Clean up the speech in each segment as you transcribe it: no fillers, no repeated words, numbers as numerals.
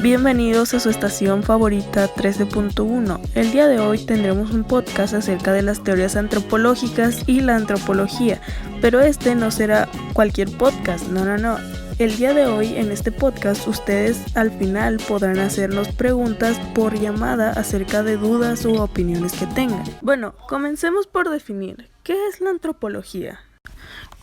Bienvenidos a su estación favorita 13.1. El día de hoy tendremos un podcast acerca de las teorías antropológicas y la antropología, pero este no será cualquier podcast, no. El día de hoy en este podcast ustedes al final podrán hacernos preguntas por llamada acerca de dudas u opiniones que tengan. Bueno, comencemos por definir, ¿qué es la antropología?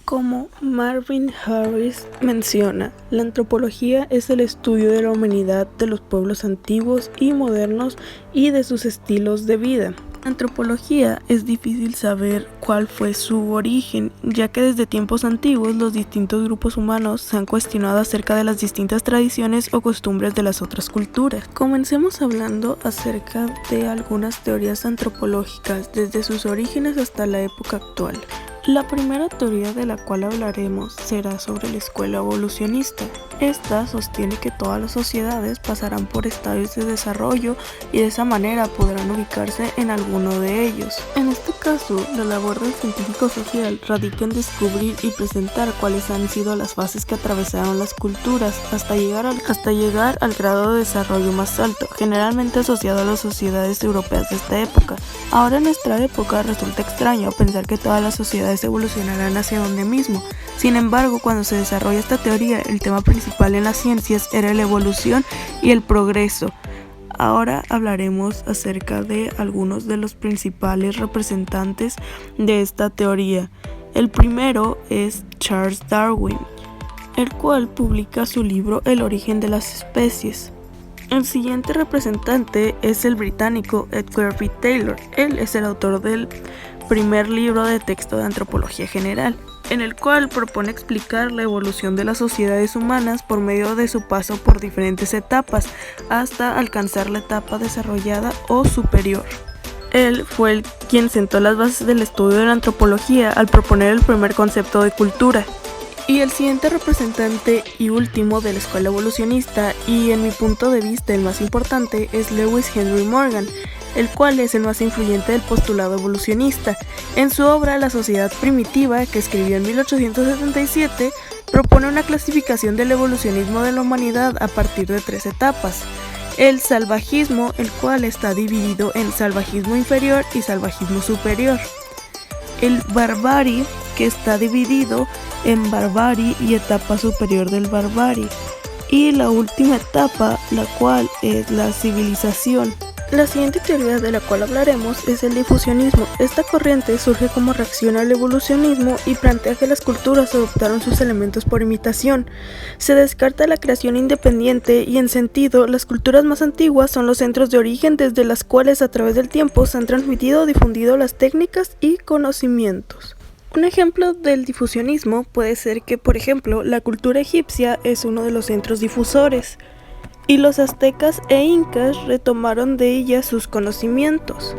Como Marvin Harris menciona, la antropología es el estudio de la humanidad de los pueblos antiguos y modernos y de sus estilos de vida. Antropología es difícil saber cuál fue su origen, ya que desde tiempos antiguos los distintos grupos humanos se han cuestionado acerca de las distintas tradiciones o costumbres de las otras culturas. Comencemos hablando acerca de algunas teorías antropológicas desde sus orígenes hasta la época actual. La primera teoría de la cual hablaremos será sobre la escuela evolucionista. Esta sostiene que todas las sociedades pasarán por estadios de desarrollo y de esa manera podrán ubicarse en alguno de ellos. En este caso, la labor del científico social radica en descubrir y presentar cuáles han sido las fases que atravesaron las culturas hasta llegar al grado de desarrollo más alto, generalmente asociado a las sociedades europeas de esta época. Ahora en nuestra época resulta extraño pensar que todas las sociedades evolucionarán hacia donde mismo. Sin embargo, cuando se desarrolla esta teoría, el tema principal en las ciencias era la evolución y el progreso. Ahora hablaremos acerca de algunos de los principales representantes de esta teoría. El primero es Charles Darwin, el cual publica su libro El origen de las especies. El siguiente representante es el británico Edgar B. Taylor. Él es el autor del primer libro de texto de antropología general, en el cual propone explicar la evolución de las sociedades humanas por medio de su paso por diferentes etapas hasta alcanzar la etapa desarrollada o superior. Él fue quien sentó las bases del estudio de la antropología al proponer el primer concepto de cultura. Y el siguiente representante y último de la escuela evolucionista, y en mi punto de vista el más importante, es Lewis Henry Morgan, el cual es el más influyente del postulado evolucionista. En su obra La sociedad primitiva, que escribió en 1877, propone una clasificación del evolucionismo de la humanidad a partir de 3 etapas. El salvajismo, el cual está dividido en salvajismo inferior y salvajismo superior. El barbarie, que está dividido en barbarie y etapa superior del barbarie. Y la última etapa, la cual es la civilización. La siguiente teoría de la cual hablaremos es el difusionismo. Esta corriente surge como reacción al evolucionismo y plantea que las culturas adoptaron sus elementos por imitación. Se descarta la creación independiente y en sentido, las culturas más antiguas son los centros de origen desde las cuales a través del tiempo se han transmitido o difundido las técnicas y conocimientos. Un ejemplo del difusionismo puede ser que, por ejemplo, la cultura egipcia es uno de los centros difusores, y los aztecas e incas retomaron de ella sus conocimientos.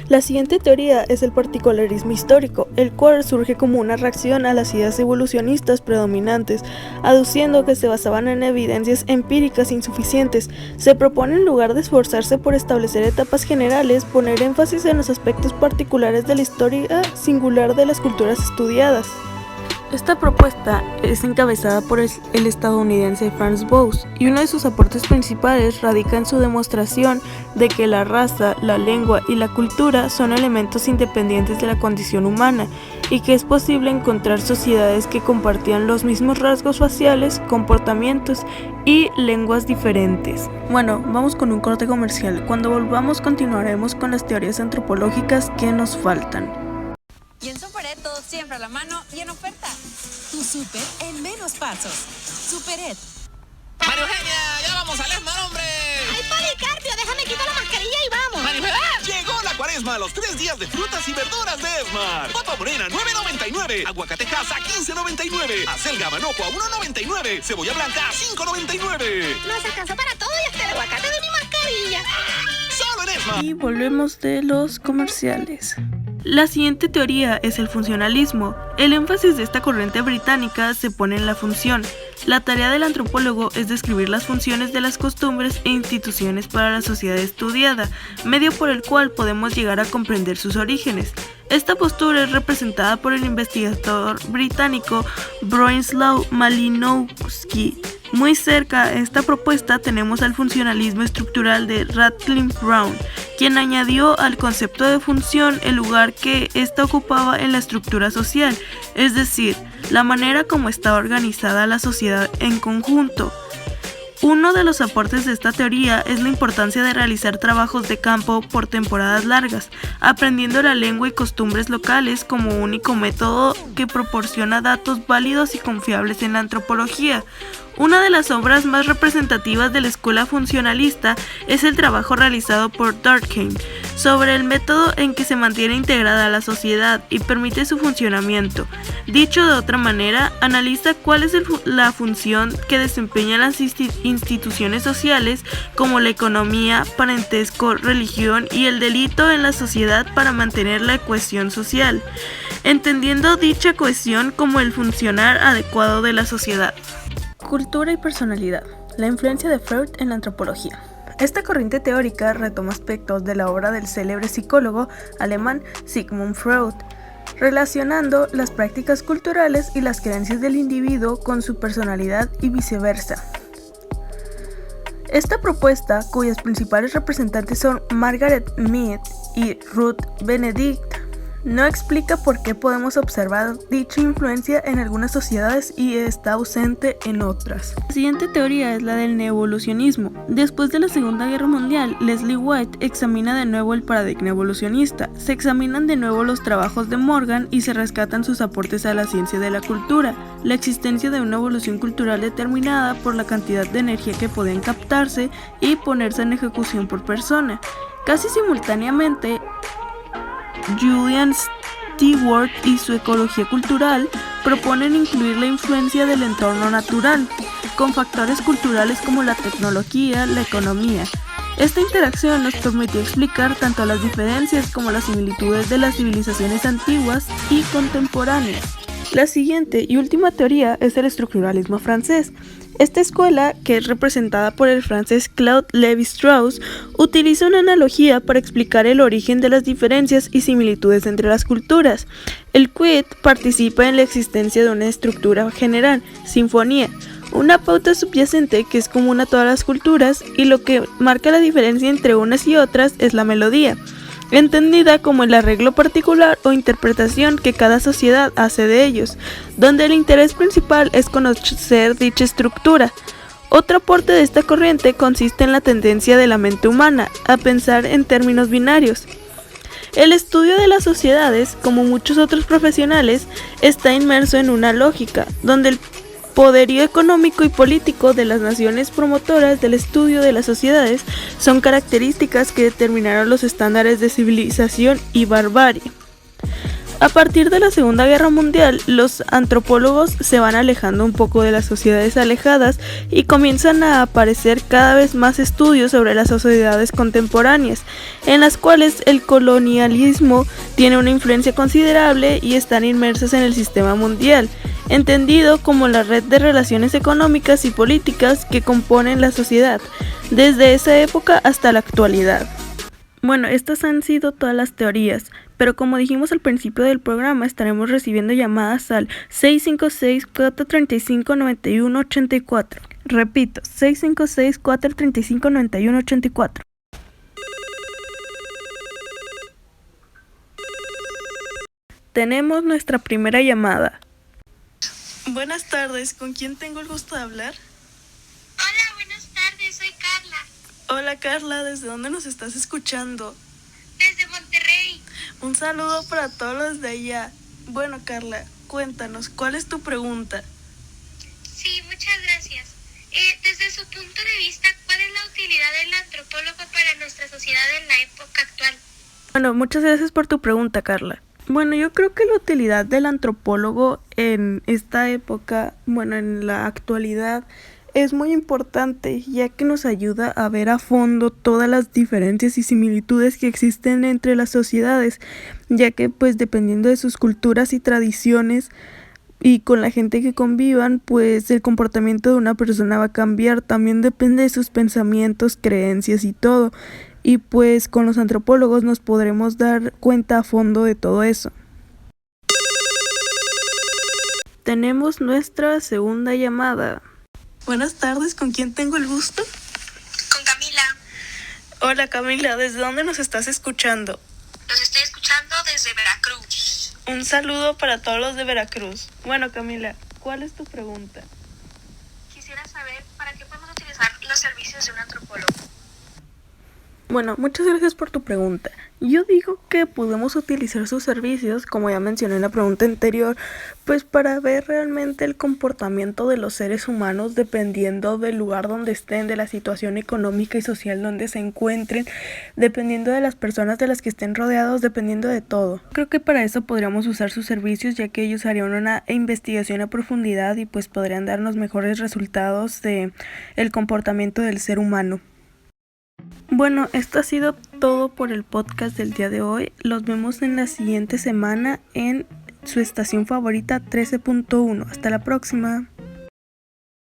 La siguiente teoría es el particularismo histórico, el cual surge como una reacción a las ideas evolucionistas predominantes, aduciendo que se basaban en evidencias empíricas insuficientes. Se propone, en lugar de esforzarse por establecer etapas generales, poner énfasis en los aspectos particulares de la historia singular de las culturas estudiadas. Esta propuesta es encabezada por el estadounidense Franz Boas, y uno de sus aportes principales radica en su demostración de que la raza, la lengua y la cultura son elementos independientes de la condición humana, y que es posible encontrar sociedades que compartían los mismos rasgos faciales, comportamientos y lenguas diferentes. Bueno, vamos con un corte comercial. Cuando volvamos continuaremos con las teorías antropológicas que nos faltan. Y en Superet todo siempre a la mano y en oferta. Tu súper en menos pasos. Superet. ¡María Eugenia! ¡Ya vamos al ESMAR, hombre! ¡Ay, Policarpio! ¡Déjame quitar la mascarilla y vamos! ¡María Eugenia! Llegó la cuaresma, los 3 días de frutas y verduras de ESMAR. Papa morena, $9.99. Aguacate Hass a $15.99. Acelga manojo a $1.99. Cebolla blanca a $5.99. Nos alcanzó para todo y hasta el aguacate de mi mascarilla. ¡Solo en ESMAR! Y volvemos de los comerciales. La siguiente teoría es el funcionalismo. El énfasis de esta corriente británica se pone en la función. La tarea del antropólogo es describir las funciones de las costumbres e instituciones para la sociedad estudiada, medio por el cual podemos llegar a comprender sus orígenes. Esta postura es representada por el investigador británico Bronislaw Malinowski, Muy cerca a esta propuesta tenemos al funcionalismo estructural de Radcliffe Brown, quien añadió al concepto de función el lugar que ésta ocupaba en la estructura social, es decir, la manera como está organizada la sociedad en conjunto. Uno de los aportes de esta teoría es la importancia de realizar trabajos de campo por temporadas largas, aprendiendo la lengua y costumbres locales como único método que proporciona datos válidos y confiables en la antropología. Una de las obras más representativas de la escuela funcionalista es el trabajo realizado por Durkheim sobre el método en que se mantiene integrada la sociedad y permite su funcionamiento. Dicho de otra manera, analiza cuál es la función que desempeñan las instituciones sociales como la economía, parentesco, religión y el delito en la sociedad para mantener la cohesión social, entendiendo dicha cohesión como el funcionar adecuado de la sociedad. Cultura y personalidad. La influencia de Freud en la antropología. Esta corriente teórica retoma aspectos de la obra del célebre psicólogo alemán Sigmund Freud, relacionando las prácticas culturales y las creencias del individuo con su personalidad y viceversa. Esta propuesta, cuyas principales representantes son Margaret Mead y Ruth Benedict, no explica por qué podemos observar dicha influencia en algunas sociedades y está ausente en otras. La siguiente teoría es la del neoevolucionismo. Después de la Segunda Guerra Mundial, Leslie White examina de nuevo el paradigma evolucionista. Se examinan de nuevo los trabajos de Morgan y se rescatan sus aportes a la ciencia de la cultura, la existencia de una evolución cultural determinada por la cantidad de energía que pueden captarse y ponerse en ejecución por persona. Casi simultáneamente, Julian Stewart y su ecología cultural proponen incluir la influencia del entorno natural, con factores culturales como la tecnología, la economía. Esta interacción nos permitió explicar tanto las diferencias como las similitudes de las civilizaciones antiguas y contemporáneas. La siguiente y última teoría es el estructuralismo francés. Esta escuela, que es representada por el francés Claude Lévi-Strauss, utiliza una analogía para explicar el origen de las diferencias y similitudes entre las culturas. El quid participa en la existencia de una estructura general, sinfonía, una pauta subyacente que es común a todas las culturas, y lo que marca la diferencia entre unas y otras es la melodía, entendida como el arreglo particular o interpretación que cada sociedad hace de ellos, donde el interés principal es conocer dicha estructura. Otro aporte de esta corriente consiste en la tendencia de la mente humana a pensar en términos binarios. El estudio de las sociedades, como muchos otros profesionales, está inmerso en una lógica, donde el poderío económico y político de las naciones promotoras del estudio de las sociedades son características que determinaron los estándares de civilización y barbarie. A partir de la Segunda Guerra Mundial, los antropólogos se van alejando un poco de las sociedades alejadas y comienzan a aparecer cada vez más estudios sobre las sociedades contemporáneas, en las cuales el colonialismo tiene una influencia considerable y están inmersas en el sistema mundial, entendido como la red de relaciones económicas y políticas que componen la sociedad, desde esa época hasta la actualidad. Bueno, estas han sido todas las teorías, pero como dijimos al principio del programa, estaremos recibiendo llamadas al 656-435-9184. Repito, 656-435-9184. Tenemos nuestra primera llamada. Buenas tardes, ¿con quién tengo el gusto de hablar? Hola, buenas tardes, soy Carla, Hola Carla, ¿desde dónde nos estás escuchando? desde Monterrey. Un saludo para todos los de allá. Bueno Carla, cuéntanos, ¿cuál es tu pregunta? Sí, muchas gracias. Desde su punto de vista, ¿cuál es la utilidad del antropólogo para nuestra sociedad en la época actual? Bueno, muchas gracias por tu pregunta, Carla. Bueno, yo creo que la utilidad del antropólogo en esta época, bueno, en la actualidad, es muy importante, ya que nos ayuda a ver a fondo todas las diferencias y similitudes que existen entre las sociedades, ya que pues dependiendo de sus culturas y tradiciones y con la gente que convivan, pues el comportamiento de una persona va a cambiar, también depende de sus pensamientos, creencias y todo, y pues con los antropólogos nos podremos dar cuenta a fondo de todo eso. Tenemos nuestra segunda llamada. Buenas tardes, ¿con quién tengo el gusto? Con Camila. Hola Camila, ¿desde dónde nos estás escuchando? Los estoy escuchando desde Veracruz. Un saludo para todos los de Veracruz. Bueno Camila, ¿cuál es tu pregunta? Quisiera saber para qué podemos utilizar los servicios de un antropólogo. Bueno, muchas gracias por tu pregunta. Yo digo que podemos utilizar sus servicios, como ya mencioné en la pregunta anterior, pues para ver realmente el comportamiento de los seres humanos dependiendo del lugar donde estén, de la situación económica y social donde se encuentren, dependiendo de las personas de las que estén rodeados, dependiendo de todo. Creo que para eso podríamos usar sus servicios, ya que ellos harían una investigación a profundidad y pues podrían darnos mejores resultados de el comportamiento del ser humano. Bueno, esto ha sido todo por el podcast del día de hoy. Los vemos en la siguiente semana en su estación favorita 13.1. Hasta la próxima.